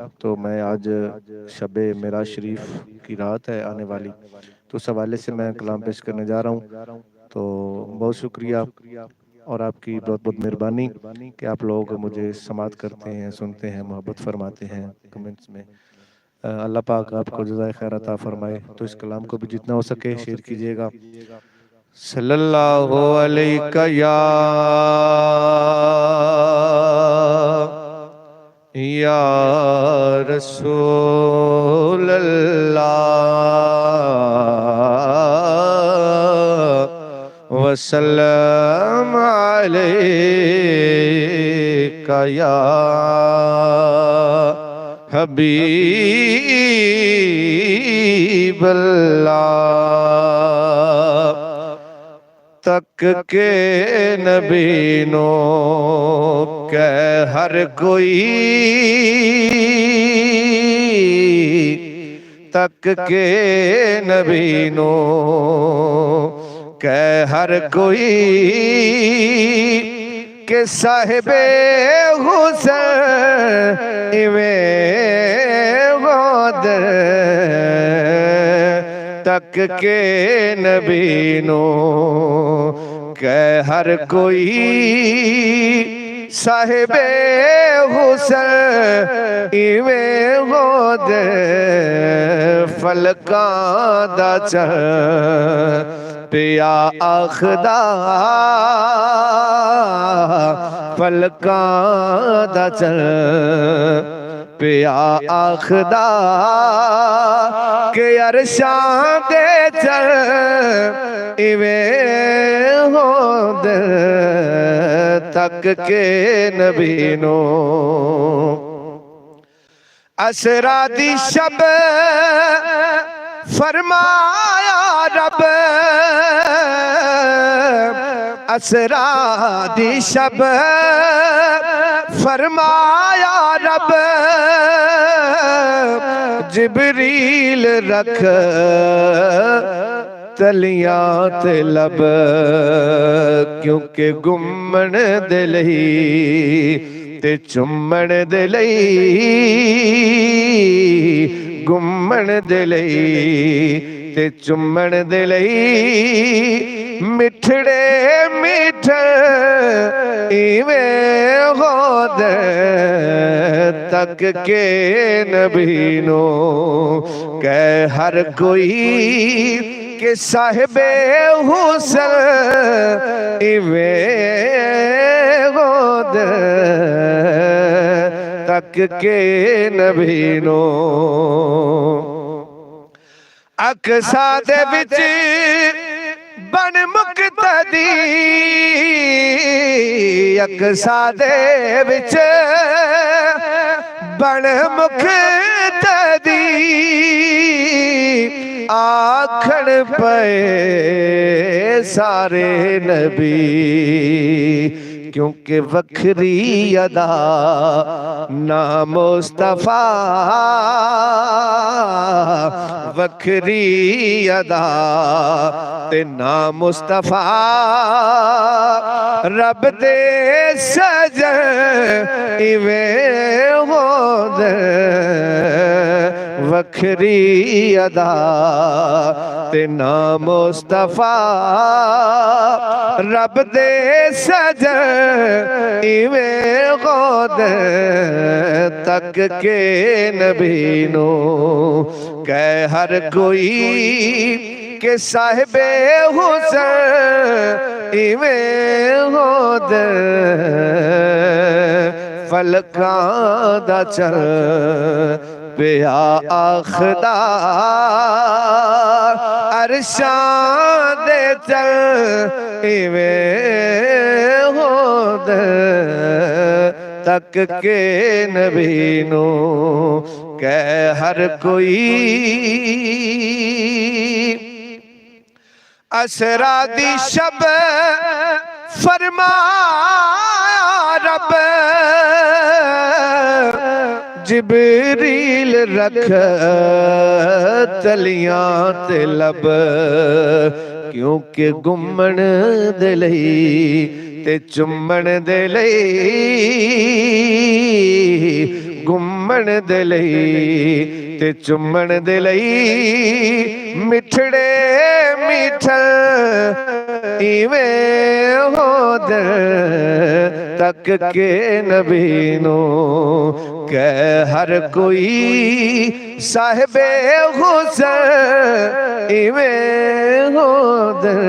तो मैं आज शबे मेराज शरीफ की रात है आने वाली, तो उस हवाले से मैं कलाम पेश करने जा रहा हूँ। तो बहुत शुक्रिया और आपकी बहुत बहुत मेहरबानी कि आप लोग मुझे समात करते हैं, सुनते हैं, मोहब्बत फरमाते हैं कमेंट्स में। अल्लाह पाक आपको जज़ाए खैर अता फरमाए। तो इस कलाम को भी जितना हो सके शेयर कीजिएगा। सल्लल्लाहु अलैहि या रसूल अल्लाह वसल्लम अलैका या हबीब अल्लाह। तक के नबीनो के हर कोई, तक के नबीनो के हर कोई के साहिबे हुसैन इवें गोदर। तक के नबीनो के हर कोई साहिबे हुसैन इवें गोदे। फलकां दा चढ़ पिया आखदा, फलकां दा चढ़ पिया आखदा के अरशां दे चढ़ इवें होंदे। तक के नबीनो असरा दी शब फरमाया रब, असरा दी शब फरमाया रब। जिबरील रख तलियां ते लब, क्योंकि घुमण दे लई ते चुम्मण दे लई, घुमण दे लई ते चुम्मण दे लई मिठड़े मिठ इवें होंदे। तक के नबीनो के हर कोई के साहिबे हुसैन इवें होंदे। तक के नबीनो अकसा दे विच बन मुक्तदी, अकसा दे विच बन मुक्तदी। आखण पे सारे नबी, क्योंकि वखरी अदा ना मुस्तफा, वखरी अदा ते ना मुस्तफा। रब दे सजन इवें होंदे। वखरी अदा ते ना मुस्तफा। रब दे सजन इवें होंदे। तक के नबीनो के हर कोई के साहिबे हुसैन इवें होंदे। फलकां दा चढ़ पिया आखदा, अरशां दे चढ़ इवें होंदे। तक के नबीनो के हर कोई असरा दी शब फरमाया रब। जिबरील रख तलियां ते लब, क्योंकि घुमण दे लई ते चुम्मण दे लई, घूमण दे लई ते चुम्मण दे लई मिठड़े मिठल इवें हो दिल तक के नबी नू कह हर कोई साहिबे हुसैन इवें हो दिल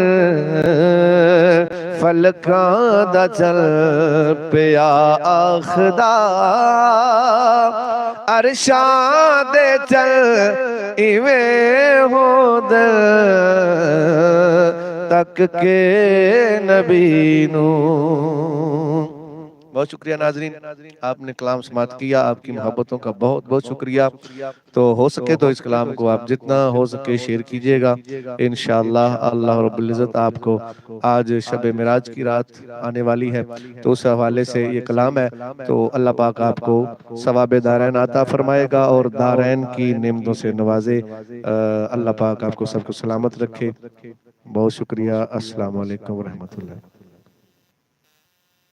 फलकां दा चल पिया आखदा अरशां दे चल इवें हो दिल तक के नबी नू। बहुत शुक्रिया नाजरीन, आपने कलाम समात किया, आपकी मोहब्बतों का बहुत बहुत शुक्रिया। तो हो सके तो इस कलाम को आप जितना हो सके शेयर कीजिएगा। इंशाअल्लाह अल्लाह रब्बुल इज़्ज़त आपको आज शब मिराज की रात आने वाली है, तो उस हवाले से ये कलाम है। तो अल्लाह पाक आपको सवाब दारैन अता फरमाएगा और दारैन की नेमतों से नवाजे। अल्लाह पाक आपको सबको सलामत रखे। बहुत शुक्रिया। अस्सलाम वालेकुम व रहमतुल्लाह।